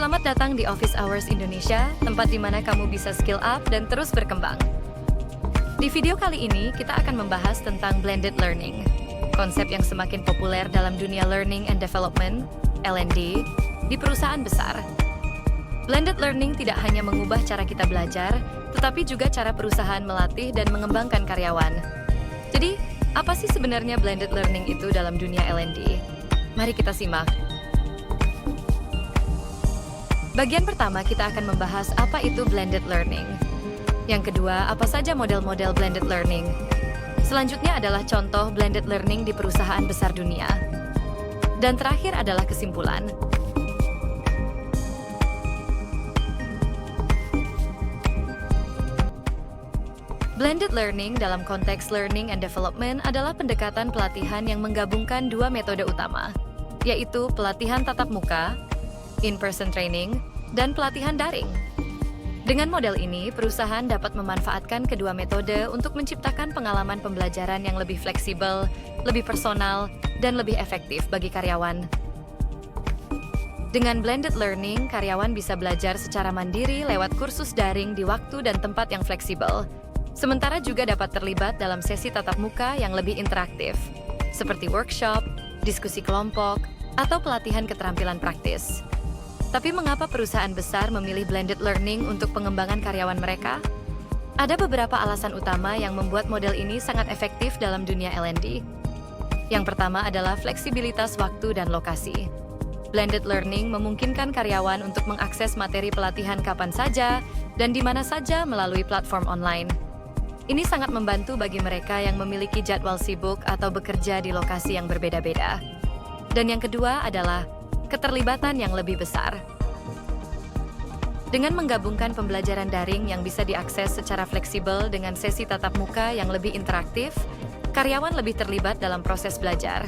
Selamat datang di Office Hours Indonesia, tempat di mana kamu bisa skill up dan terus berkembang. Di video kali ini, kita akan membahas tentang blended learning, konsep yang semakin populer dalam dunia learning and development, L&D, di perusahaan besar. Blended learning tidak hanya mengubah cara kita belajar, tetapi juga cara perusahaan melatih dan mengembangkan karyawan. Jadi, apa sih sebenarnya blended learning itu dalam dunia L&D? Mari kita simak. Bagian pertama kita akan membahas apa itu blended learning. Yang kedua, apa saja model-model blended learning. Selanjutnya adalah contoh blended learning di perusahaan besar dunia. Dan terakhir adalah kesimpulan. Blended learning dalam konteks learning and development adalah pendekatan pelatihan yang menggabungkan dua metode utama, yaitu pelatihan tatap muka, in-person training, dan pelatihan daring. Dengan model ini, perusahaan dapat memanfaatkan kedua metode untuk menciptakan pengalaman pembelajaran yang lebih fleksibel, lebih personal, dan lebih efektif bagi karyawan. Dengan blended learning, karyawan bisa belajar secara mandiri lewat kursus daring di waktu dan tempat yang fleksibel, sementara juga dapat terlibat dalam sesi tatap muka yang lebih interaktif, seperti workshop, diskusi kelompok, atau pelatihan keterampilan praktis. Tapi mengapa perusahaan besar memilih blended learning untuk pengembangan karyawan mereka? Ada beberapa alasan utama yang membuat model ini sangat efektif dalam dunia L&D. Yang pertama adalah fleksibilitas waktu dan lokasi. Blended learning memungkinkan karyawan untuk mengakses materi pelatihan kapan saja dan di mana saja melalui platform online. Ini sangat membantu bagi mereka yang memiliki jadwal sibuk atau bekerja di lokasi yang berbeda-beda. Dan yang kedua adalah keterlibatan yang lebih besar. Dengan menggabungkan pembelajaran daring yang bisa diakses secara fleksibel dengan sesi tatap muka yang lebih interaktif, karyawan lebih terlibat dalam proses belajar.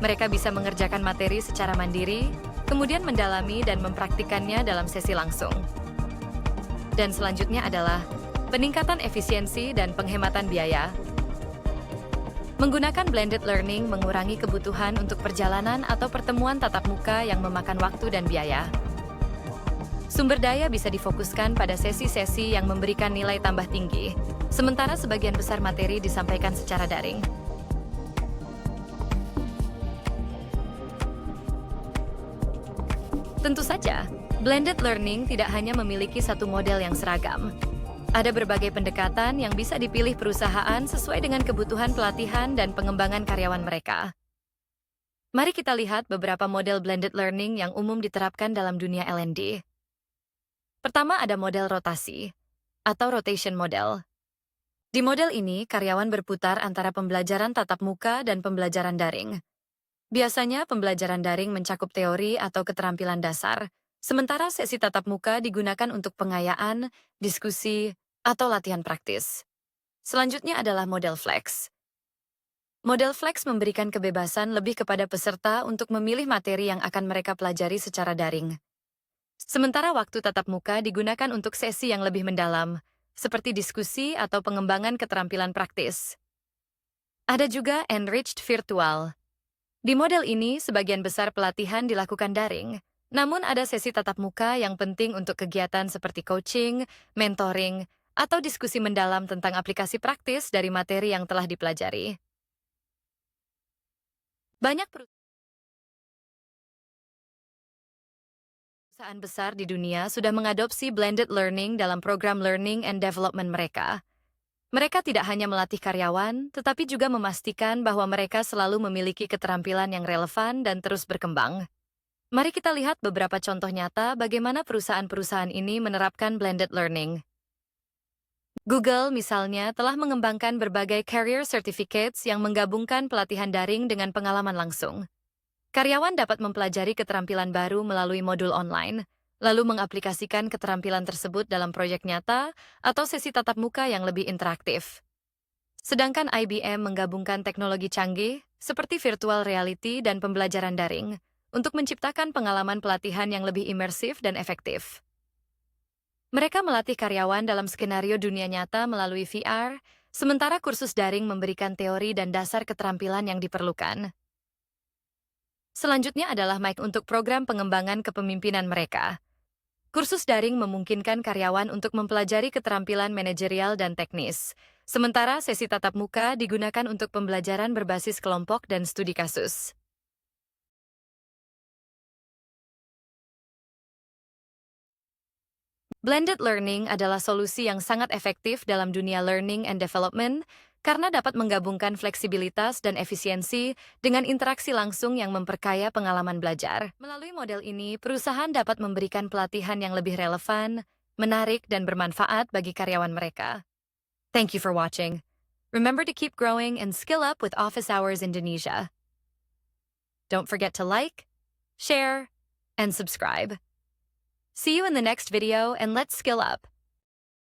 Mereka bisa mengerjakan materi secara mandiri, kemudian mendalami dan mempraktikannya dalam sesi langsung. Dan selanjutnya adalah peningkatan efisiensi dan penghematan biaya. Menggunakan blended learning mengurangi kebutuhan untuk perjalanan atau pertemuan tatap muka yang memakan waktu dan biaya. Sumber daya bisa difokuskan pada sesi-sesi yang memberikan nilai tambah tinggi, sementara sebagian besar materi disampaikan secara daring. Tentu saja, blended learning tidak hanya memiliki satu model yang seragam. Ada berbagai pendekatan yang bisa dipilih perusahaan sesuai dengan kebutuhan pelatihan dan pengembangan karyawan mereka. Mari kita lihat beberapa model blended learning yang umum diterapkan dalam dunia L&D. Pertama ada model rotasi, atau rotation model. Di model ini, karyawan berputar antara pembelajaran tatap muka dan pembelajaran daring. Biasanya, pembelajaran daring mencakup teori atau keterampilan dasar, sementara sesi tatap muka digunakan untuk pengayaan, diskusi, atau latihan praktis. Selanjutnya adalah model flex. Model flex memberikan kebebasan lebih kepada peserta untuk memilih materi yang akan mereka pelajari secara daring. Sementara waktu tatap muka digunakan untuk sesi yang lebih mendalam, seperti diskusi atau pengembangan keterampilan praktis. Ada juga enriched virtual. Di model ini, sebagian besar pelatihan dilakukan daring, namun ada sesi tatap muka yang penting untuk kegiatan seperti coaching, mentoring, atau diskusi mendalam tentang aplikasi praktis dari materi yang telah dipelajari. Banyak perusahaan besar di dunia sudah mengadopsi blended learning dalam program learning and development mereka. Mereka tidak hanya melatih karyawan, tetapi juga memastikan bahwa mereka selalu memiliki keterampilan yang relevan dan terus berkembang. Mari kita lihat beberapa contoh nyata bagaimana perusahaan-perusahaan ini menerapkan blended learning. Google, misalnya, telah mengembangkan berbagai career certificates yang menggabungkan pelatihan daring dengan pengalaman langsung. Karyawan dapat mempelajari keterampilan baru melalui modul online, lalu mengaplikasikan keterampilan tersebut dalam proyek nyata atau sesi tatap muka yang lebih interaktif. Sedangkan IBM menggabungkan teknologi canggih seperti virtual reality dan pembelajaran daring untuk menciptakan pengalaman pelatihan yang lebih imersif dan efektif. Mereka melatih karyawan dalam skenario dunia nyata melalui VR, sementara kursus daring memberikan teori dan dasar keterampilan yang diperlukan. Selanjutnya adalah mic untuk program pengembangan kepemimpinan mereka. Kursus daring memungkinkan karyawan untuk mempelajari keterampilan manajerial dan teknis. Sementara sesi tatap muka digunakan untuk pembelajaran berbasis kelompok dan studi kasus. Blended learning adalah solusi yang sangat efektif dalam dunia learning and development karena dapat menggabungkan fleksibilitas dan efisiensi dengan interaksi langsung yang memperkaya pengalaman belajar. Melalui model ini, perusahaan dapat memberikan pelatihan yang lebih relevan, menarik, dan bermanfaat bagi karyawan mereka. Thank you for watching. Remember to keep growing and skill up with Office Hours Indonesia. Don't forget to like, share, and subscribe. See you in the next video, and let's skill up.